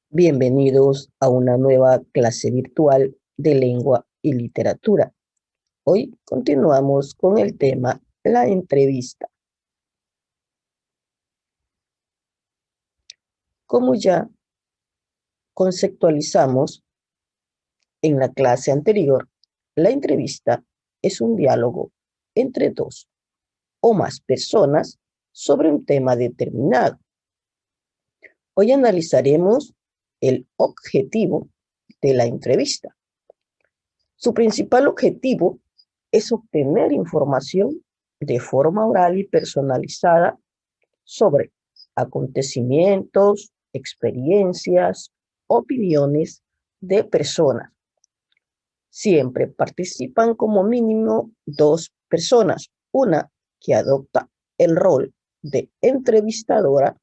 Bienvenidos a una nueva clase virtual de lengua y literatura. Hoy continuamos con el tema la entrevista. Como ya conceptualizamos en la clase anterior, la entrevista es un diálogo entre dos o más personas sobre un tema determinado. Hoy analizaremos el objetivo de la entrevista. Su principal objetivo es obtener información de forma oral y personalizada sobre acontecimientos, experiencias, opiniones de personas. Siempre participan como mínimo dos personas, una que adopta el rol de entrevistadora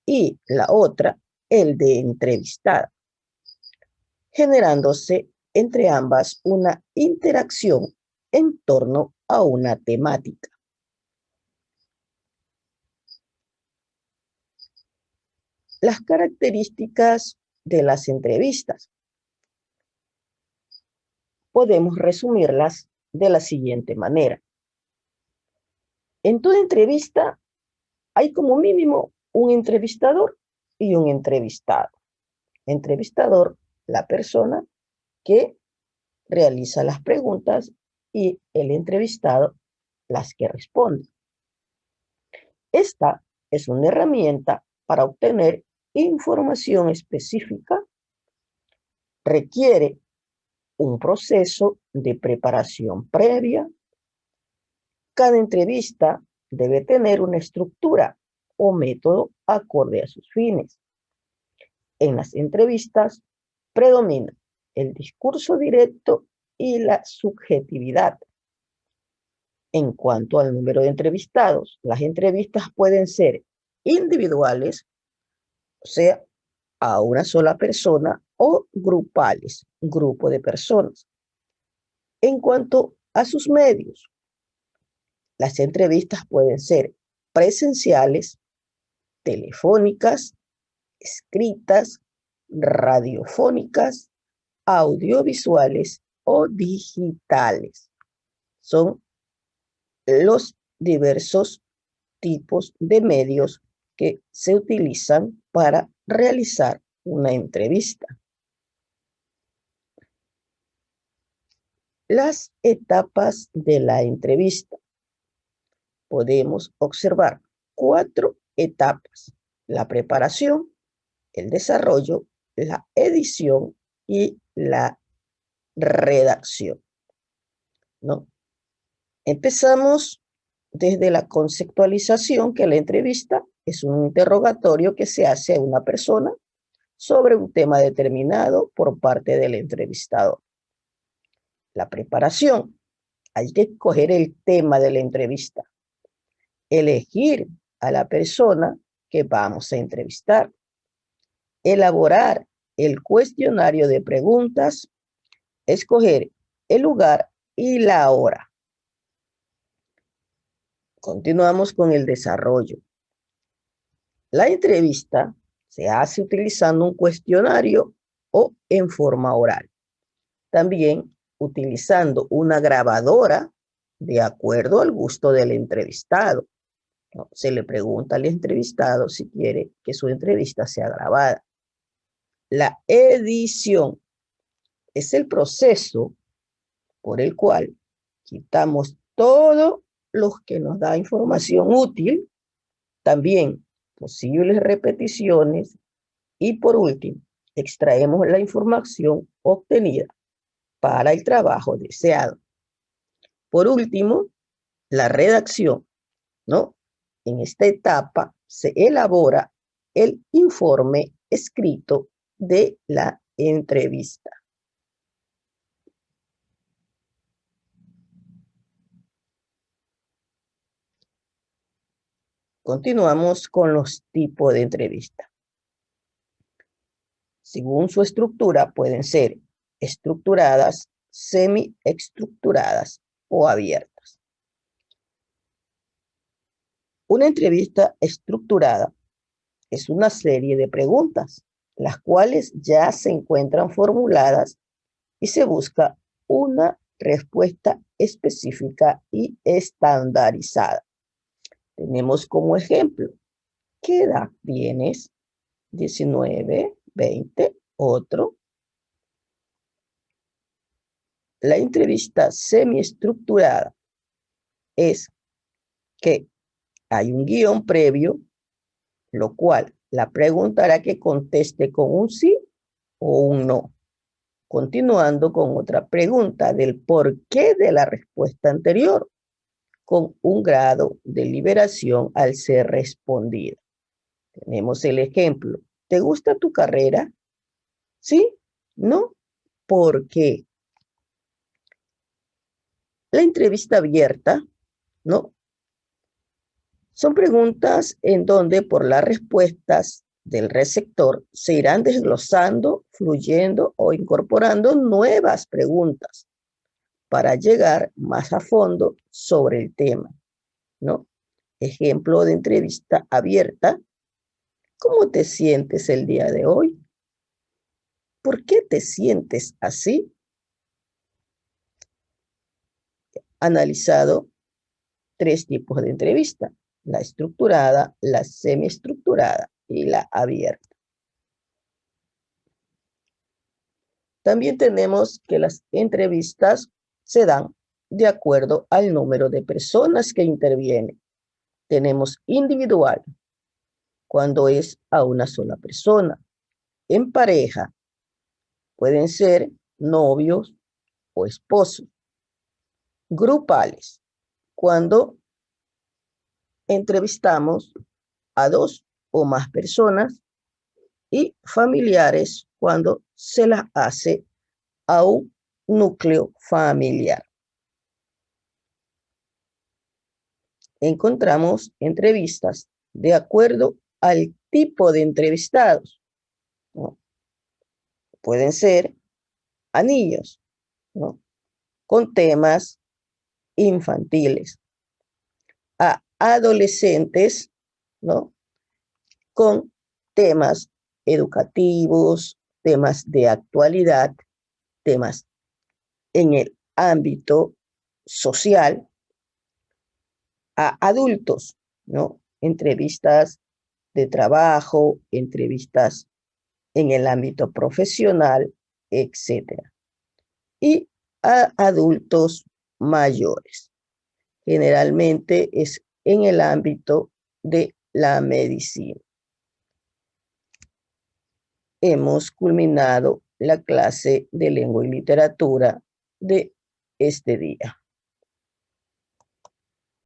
y la otra el de entrevistada, generándose entre ambas una interacción en torno a una temática. Las características de las entrevistas podemos resumirlas de la siguiente manera. En toda entrevista hay como mínimo un entrevistador y un entrevistado. Entrevistador, la persona que realiza las preguntas, y el entrevistado, las que responde. Esta es una herramienta para obtener información específica. Requiere un proceso de preparación previa. Cada entrevista debe tener una estructura o método acorde a sus fines. En las entrevistas predomina el discurso directo y la subjetividad. En cuanto al número de entrevistados, las entrevistas pueden ser individuales, o sea, a una sola persona, o grupales, grupo de personas. En cuanto a sus medios, las entrevistas pueden ser presenciales, telefónicas, escritas, radiofónicas, audiovisuales o digitales. Son los diversos tipos de medios que se utilizan para realizar una entrevista. Las etapas de la entrevista. Podemos observar 4 etapas: la preparación, el desarrollo, la edición y la redacción, ¿no? Empezamos desde la conceptualización, que la entrevista es un interrogatorio que se hace a una persona sobre un tema determinado por parte del entrevistador. La preparación. Hay que escoger el tema de la entrevista, elegir a la persona que vamos a entrevistar, elaborar el cuestionario de preguntas, escoger el lugar y la hora. Continuamos con el desarrollo. La entrevista se hace utilizando un cuestionario o en forma oral. También utilizando una grabadora de acuerdo al gusto del entrevistado, ¿no? Se le pregunta al entrevistado si quiere que su entrevista sea grabada. La edición es el proceso por el cual quitamos todo lo que nos da información útil, también posibles repeticiones, y por último, extraemos la información obtenida para el trabajo deseado. Por último, la redacción, ¿no? En esta etapa se elabora el informe escrito de la entrevista. Continuamos con los tipos de entrevista. Según su estructura, pueden ser estructuradas, semi-estructuradas o abiertas. Una entrevista estructurada es una serie de preguntas las cuales ya se encuentran formuladas y se busca una respuesta específica y estandarizada. Tenemos como ejemplo, ¿qué edad tienes? 19, 20, otro. La entrevista semiestructurada es que hay un guión previo, lo cual la pregunta hará que conteste con un sí o un no, continuando con otra pregunta del porqué de la respuesta anterior, con un grado de liberación al ser respondida. Tenemos el ejemplo. ¿Te gusta tu carrera? ¿Sí? ¿No? ¿Por qué? La entrevista abierta, ¿no? Son preguntas en donde por las respuestas del receptor se irán desglosando, fluyendo o incorporando nuevas preguntas para llegar más a fondo sobre el tema, ¿no? Ejemplo de entrevista abierta. ¿Cómo te sientes el día de hoy? ¿Por qué te sientes así? Analizado 3 tipos de entrevista: la estructurada, la semiestructurada y la abierta. También tenemos que las entrevistas se dan de acuerdo al número de personas que intervienen. Tenemos individual, cuando es a una sola persona. En pareja, pueden ser novios o esposos. Grupales, cuando entrevistamos a 2 o más personas. Y familiares, cuando se las hace a un núcleo familiar. Encontramos entrevistas de acuerdo al tipo de entrevistados, ¿no? Pueden ser a niños, ¿no? Con temas infantiles, a adolescentes, ¿no? Con temas educativos, temas de actualidad, temas en el ámbito social, a adultos, ¿no? Entrevistas de trabajo, entrevistas en el ámbito profesional, etcétera. Y a adultos mayores. Generalmente es en el ámbito de la medicina. Hemos culminado la clase de lengua y literatura de este día.